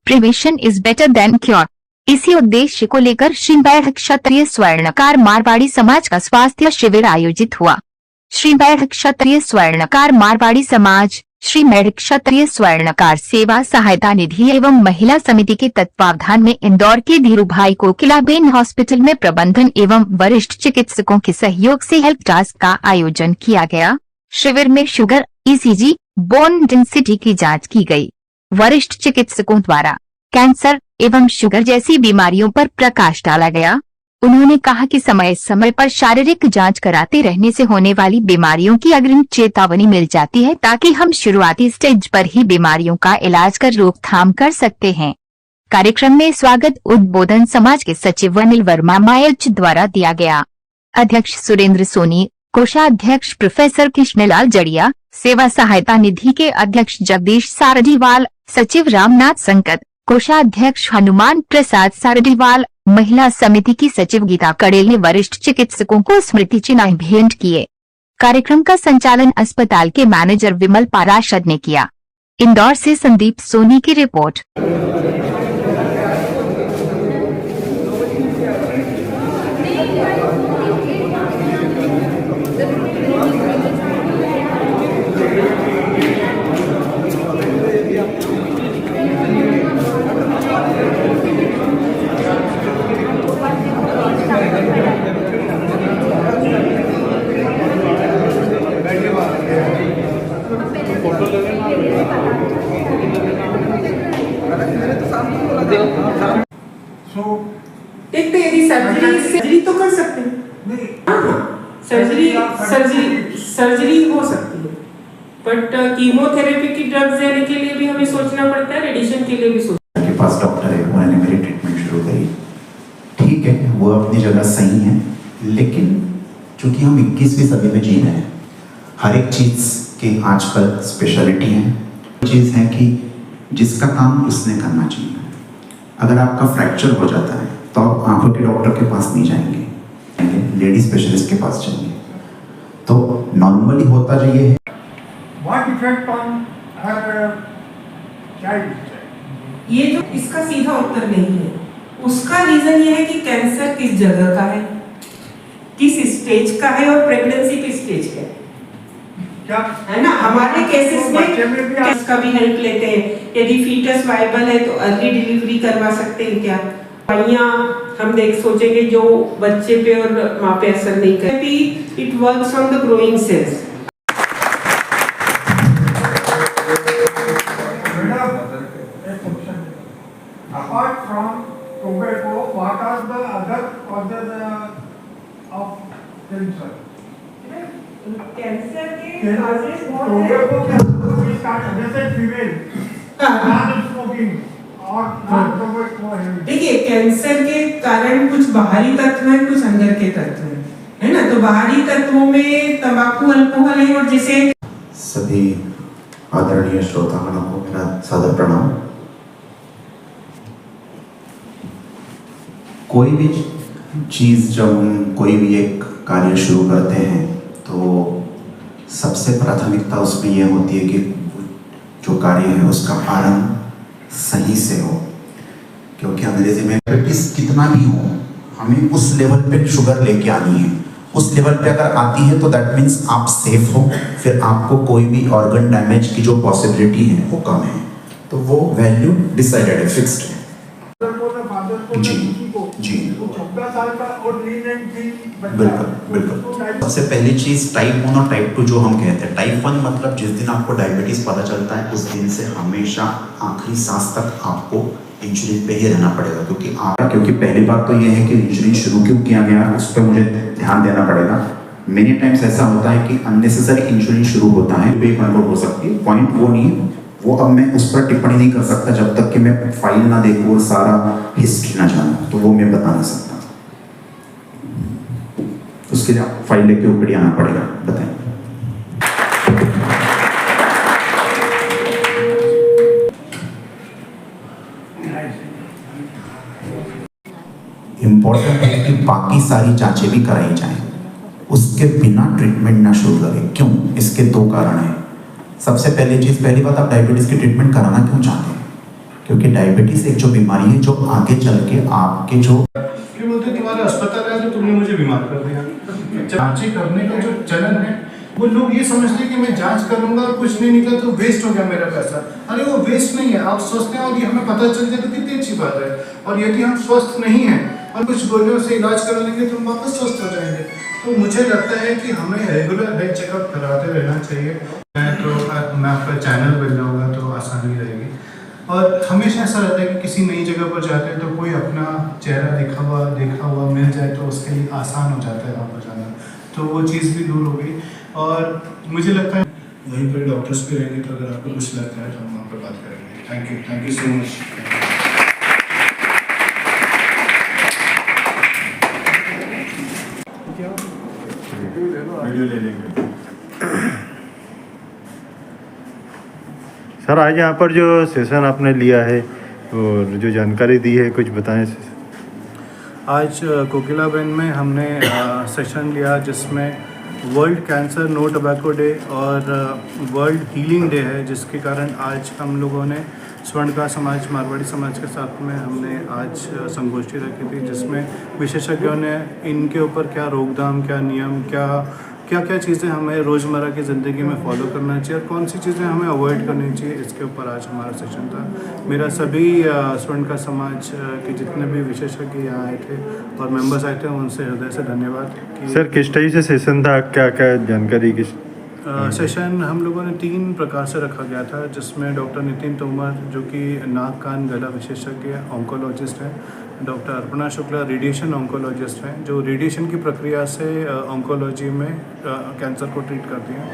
Prevention is better than cure. इसी उद्देश्य को लेकर श्रीमैढ़ क्षत्रिय स्वर्णकार मारवाड़ी समाज का स्वास्थ्य शिविर आयोजित हुआ। श्रीमैढ़ क्षत्रिय स्वर्णकार मारवाड़ी समाज, श्रीमैढ़ क्षत्रिय स्वर्णकार सेवा सहायता निधि एवं महिला समिति के तत्वावधान में इंदौर के धीरूभाई कोकिलाबेन हॉस्पिटल में प्रबंधन एवं वरिष्ठ चिकित्सकों के सहयोग से हेल्थ टास्क का आयोजन किया गया। शिविर में शुगर, ईसीजी, बोन डेंसिटी की जांच की गई। वरिष्ठ चिकित्सकों द्वारा कैंसर एवं शुगर जैसी बीमारियों पर प्रकाश डाला गया। उन्होंने कहा कि समय समय पर शारीरिक जांच कराते रहने से होने वाली बीमारियों की अग्रिम चेतावनी मिल जाती है, ताकि हम शुरुआती स्टेज पर ही बीमारियों का इलाज कर रोकथाम कर सकते हैं। कार्यक्रम में स्वागत उद्बोधन समाज के सचिव अनिल वर्मा मायच द्वारा दिया गया। अध्यक्ष सुरेंद्र सोनी, कोषाध्यक्ष प्रोफेसर कृष्णलाल जड़िया, सेवा सहायता निधि के अध्यक्ष जगदीश सारडीवाल, सचिव रामनाथ संकत, कोषाध्यक्ष हनुमान प्रसाद सारडीवाल, महिला समिति की सचिव गीता कड़ेल ने वरिष्ठ चिकित्सकों को स्मृति चिन्ह भेंट किए। कार्यक्रम का संचालन अस्पताल के मैनेजर विमल पाराशर ने किया। इंदौर से संदीप सोनी की रिपोर्ट। एक तो यदि सर्जरी तो कर सकते हैं, सर्जरी हो सकती है, बट कीमोथेरेपी की ड्रग्स देने के लिए भी हमें सोचना पड़ता है, रेडिएशन के लिए भी सोचना। के पास डॉक्टर है, उन्होंने मेरी ट्रीटमेंट शुरू करी। ठीक है, वो अपनी जगह सही है, लेकिन चूंकि हम 21वीं सदी में जी रहे हैं, हर एक चीज की आजकल स्पेशलिटी है। चीज है कि जिसका काम उसने करना चाहिए। अगर आपका फ्रैक्चर हो जाता है तो आप आंखों के डॉक्टर के पास नहीं जाएंगे, लेडी स्पेशलिस्ट के पास जाएंगे। तो नॉर्मली होता जो ये है, What effect on her child? ये जो इसका सीधा उत्तर नहीं है। उसका रीजन ये है कि कैंसर किस जगह का है, किस स्टेज का है और प्रेगनेंसी किस स्टेज का है, क्या है ना। हमारे केसेस में इसका भी हेल्प लेते हैं। यदि फीटस वायबल है तो अर्ली डिलीवरी करवा सकते हैं क्या। दवाइयाँ हम सोचेंगे जो बच्चे पे और माँ पे असर नहीं करती। It works on the growing cells. Apart from tobacco, what are the other causes of cancer? Cancer के causes बहुत tobacco can start जैसे फीमेल नॉन स्मोकिंग और नॉन टोबैको है। देखिए, कैंसर के कारण कुछ बाहरी तत्व हैं, कुछ अंदर के तत्व हैं, है ना। तो बाहरी तत्वों में तंबाकू, अल्कोहल है। और जैसे सभी आदरणीय श्रोतागणों को मेरा सादर प्रणाम। कोई भी चीज जब हम कोई भी एक कार्य शुरू करते हैं तो सबसे प्राथमिकता उसमें यह होती है कि जो कार्य है उसका आरंभ सही से हो, क्योंकि अंग्रेजी में डायबिटीज कितना भी हो, हमें उस लेवल पे शुगर लेके आनी है। उस लेवल पे अगर आती है तो दैट मीन्स आप सेफ हो, फिर आपको कोई भी ऑर्गन डैमेज की जो पॉसिबिलिटी है वो कम है। तो वो वैल्यू डिसाइडेड है, फिक्स्ड है। जी जी, 14 साल का और बिल्कुल बिल्कुल। सबसे पहली चीज टाइप 1 और टाइप 2 जो हम कहते हैं। टाइप 1 मतलब जिस दिन आपको डायबिटीज पता चलता है उस दिन से हमेशा आखिरी सांस तक आपको इंसुलिन पे ही रहना पड़ेगा, क्योंकि पहली बात तो ये है कि इंसुलिन शुरू क्यों किया गया उस पर मुझे ध्यान देना पड़ेगा। मेनी टाइम्स ऐसा होता है कि अननेसेसरी इंसुलिन शुरू होता है, वे कंट्रोल हो सकती है। पॉइंट वो नहीं है, वो अब मैं उस पर टिप्पणी नहीं कर सकता जब तक कि मैं फाइल ना देखूं और सारा हिस्ट्री ना जानूं, तो वो मैं बता नहीं सकता। उसके लिए आप फाइल लेके ऊपर आना पड़ेगा। बताएं। इंपॉर्टेंट है कि बाकी सारी जांचें भी कराई जाएं, उसके बिना ट्रीटमेंट ना शुरू करें। क्यों? इसके दो कारण हैं। सबसे पहली बात, आप डायबिटीज की ट्रीटमेंट कराना क्यों चाहते हैं? क्योंकि डायबिटीज़ एक जो बीमारी है जो आगे चल के आपके जो फिर बोलते तुम्हारे अस्पताल है तो तुमने मुझे बीमार कर दिया। जांचें करने का जो चलन है वो लोग ये समझते हैं कि मैं जांच करूंगा और कुछ नहीं निकला तो वेस्ट हो गया मेरा पैसा। अरे वो वेस्ट नहीं है, आप स्वस्थ हैं और ये हमें पता चल जाए तो कितनी अच्छी बात है। और यदि हम स्वस्थ नहीं हैं और कुछ गोलियों से इलाज करा लेंगे तो हम वापस स्वस्थ हो जाएंगे। तो मुझे लगता है कि हमें रेगुलर हेल्थ चेकअप कराते रहना चाहिए। मैं आपका चैनल बन जाऊँगा तो आसानी रहेगी। और हमेशा ऐसा रहता है कि किसी नई जगह पर जाते हैं तो कोई अपना चेहरा देखा हुआ मिल जाए तो उसके लिए आसान हो जाता है वहाँ पर जाना, तो वो चीज़ भी दूर हो गई। और मुझे लगता है वहीं पर डॉक्टर्स भी रहेंगे, तो अगर आपको कुछ लगता है तो हम वहाँ पर बात करेंगे। Thank you so much. Sir आज यहाँ पर जो सेशन आपने लिया है और जो जानकारी दी है कुछ बताएं। आज कोकिलाबेन में हमने सेशन लिया जिसमें world cancer no tobacco day और वर्ल्ड हीलिंग डे है, जिसके कारण आज हम लोगों ने स्वर्णकार समाज मारवाड़ी समाज के साथ में हमने आज संगोष्ठी रखी थी, जिसमें विशेषज्ञों ने इनके ऊपर क्या रोकथाम, क्या नियम, क्या चीज़ें हमें रोज़मर्रा की ज़िंदगी में फॉलो करना चाहिए और कौन सी चीज़ें हमें अवॉइड करनी चाहिए, इसके ऊपर आज हमारा सेशन था। मेरा सभी स्वर्णकार समाज के जितने भी विशेषज्ञ यहाँ आए थे और मेंबर्स आए थे उनसे हृदय से धन्यवाद। सर किस टाइप से सेशन था, क्या क्या जानकारी किस सेशन हम लोगों ने 3 प्रकार से रखा गया था, जिसमें डॉक्टर नितिन तोमर जो कि नाक कान गला विशेषज्ञ ऑन्कोलॉजिस्ट हैं, doctor Arpana Shukla radiation oncologist हैं जो रेडिएशन की प्रक्रिया से ऑन्कोलॉजी में कैंसर को ट्रीट करती हैं,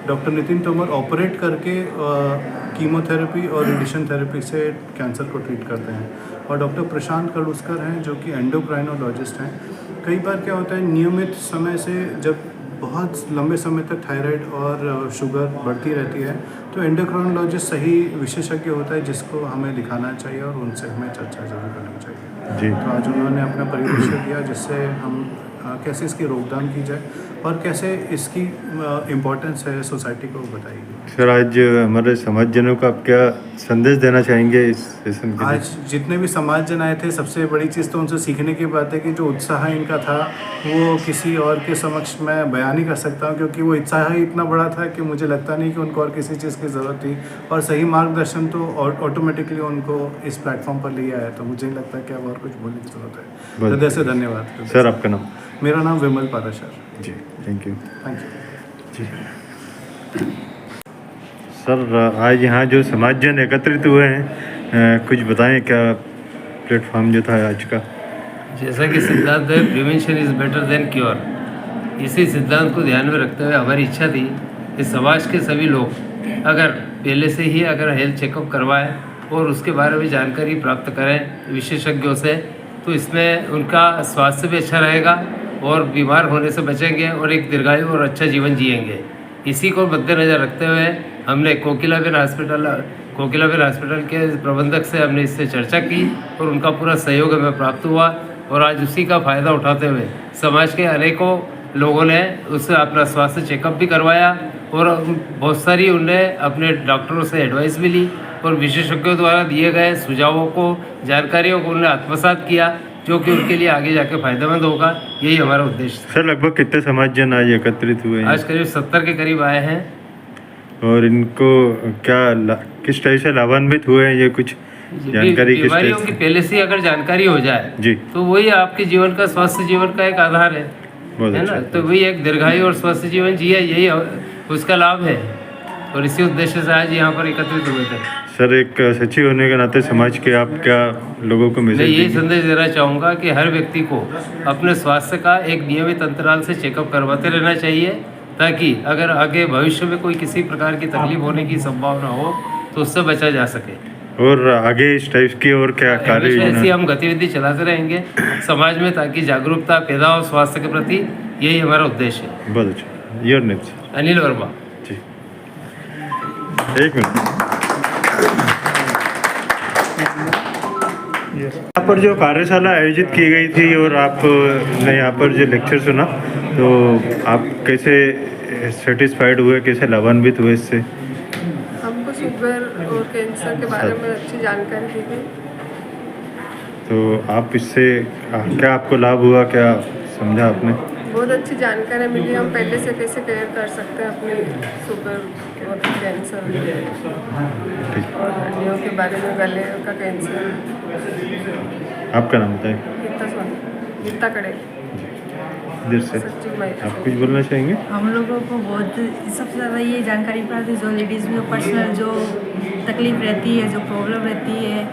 डॉक्टर नितिन तोमर ऑपरेट करके कीमोथेरेपी और रेडिएशन थेरेपी से कैंसर को ट्रीट करते हैं, और डॉक्टर प्रशांत कड़ूसकर हैं जो कि एंडोक्राइनोलॉजिस्ट हैं। कई बार क्या होता है, नियमित समय से जब बहुत लंबे समय तक थायराइड और शुगर बढ़ती रहती है तो एंडोक्राइनोलॉजिस्ट सही विशेषज्ञ होता है जिसको हमें दिखाना चाहिए और उनसे हमें चर्चा जरूर करनी चाहिए जी। तो आज उन्होंने अपना परिदृश्य दिया जिससे हम कैसे इसकी रोकथाम की जाए और कैसे इसकी इम्पोर्टेंस है सोसाइटी को बताइए। सर आज हमारे समाजजनों को आप क्या संदेश देना चाहेंगे इस सेशन के? आज जितने भी समाजजन आए थे सबसे बड़ी चीज़ तो उनसे सीखने की बात है कि जो उत्साह इनका था वो किसी और के समक्ष मैं बयान नहीं कर सकता हूँ, क्योंकि वो उत्साह ही इतना बड़ा था कि मुझे लगता नहीं कि उनको और किसी चीज़ की ज़रूरत थी, और सही मार्गदर्शन तो ऑटोमेटिकली उनको इस प्लेटफॉर्म पर ले आया, तो मुझे नहीं लगता कि अब और कुछ बोलने की ज़रूरत है। हृदय से धन्यवाद। सर आपका नाम? मेरा नाम विमल पाराशर जी, थैंक यू। जी। सर आज यहाँ जो समाजजन एकत्रित हुए हैं कुछ बताएं, क्या प्लेटफॉर्म जो था आज का? जैसा कि सिद्धांत है prevention is better than cure, इसी सिद्धांत को ध्यान में रखते हुए हमारी इच्छा थी कि समाज के सभी लोग अगर पहले से ही अगर हेल्थ चेकअप करवाएं और उसके बारे में जानकारी प्राप्त करें विशेषज्ञों से, तो इसमें उनका स्वास्थ्य भी अच्छा रहेगा और बीमार होने से बचेंगे और एक दीर्घायु और अच्छा जीवन जिएंगे। इसी को मद्देनज़र रखते हुए हमने कोकिलाबेन हॉस्पिटल के प्रबंधक से हमने इससे चर्चा की और उनका पूरा सहयोग हमें प्राप्त हुआ, और आज उसी का फ़ायदा उठाते हुए समाज के अनेकों लोगों ने उससे अपना स्वास्थ्य चेकअप भी करवाया और बहुत सारी उन्हें अपने डॉक्टरों से एडवाइस भी ली और विशेषज्ञों द्वारा दिए गए सुझावों को, जानकारियों को उन्हें आत्मसात किया, जो कि उनके लिए आगे जाके फायदेमंद होगा। यही हमारा उद्देश्य है। सर लगभग कितने समाजजन आज एकत्रित हुए हैं? आज करीब 70 के करीब आए हैं। और इनको किस तरह से लाभान्वित हुए हैं, ये कुछ जानकारी किस बीमारियों तरह की से? पहले से अगर जानकारी हो जाए जी, तो वही आपके जीवन का, स्वस्थ जीवन का एक आधार है, बहुत है ना। अच्छा। तो वही एक दीर्घायु और स्वस्थ जीवन जिए, यही उसका लाभ है, और इसी उद्देश्य से आज यहाँ पर एकत्रित हुए थे। सर एक सचिव होने के नाते समाज के आप क्या लोगों को मैं मैसेज यही देंगे? संदेश देना चाहूँगा कि हर व्यक्ति को अपने स्वास्थ्य का एक नियमित अंतराल से चेकअप करवाते रहना चाहिए, ताकि अगर आगे भविष्य में कोई किसी प्रकार की तकलीफ होने की संभावना हो तो उससे बचा जा सके। और आगे इस टाइप की और क्या कार्य हमेशा ऐसी योजना? हम गतिविधि चलाते रहेंगे समाज में, ताकि जागरूकता पैदा हो स्वास्थ्य के प्रति। यही हमारा उद्देश्य है। बहुत अच्छा। Your name sir? Anil Verma ji, एक मिनट। यहाँ पर जो कार्यशाला आयोजित की गई थी और आपने यहाँ पर जो लेक्चर सुना, तो आप कैसे सेटिस्फाइड हुए, कैसे लाभान्वित हुए इससे? हमको शुगर और कैंसर के बारे में अच्छी जानकारी दी गई। तो आप इससे क्या आपको लाभ हुआ, क्या समझा आपने? बहुत अच्छी जानकारी मिली, हम पहले से कैसे केयर कर सकते हैं अपनी शुगर और कैंसर और हड्डियों के बारे में, गले का कैंसर। आपका नाम बताएं। गीता कड़े इधर से आप कुछ बोलना चाहेंगे? हम लोगों को बहुत सबसे ज़्यादा ये जानकारी प्राप्त है, जो लेडीज़ में पर्सनल जो तकलीफ रहती है, जो प्रॉब्लम रहती है,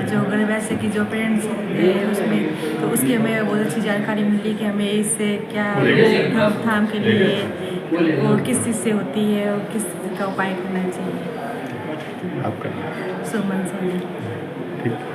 जो घर वैसे की जो पेरेंट्स है उसमें, तो उसकी हमें बहुत अच्छी जानकारी मिली कि हमें इससे क्या रोकथाम के लिए और किस चीज़ से होती है और किस चीज़ का उपाय करना चाहिए। आपका सुमन सर। ठीक।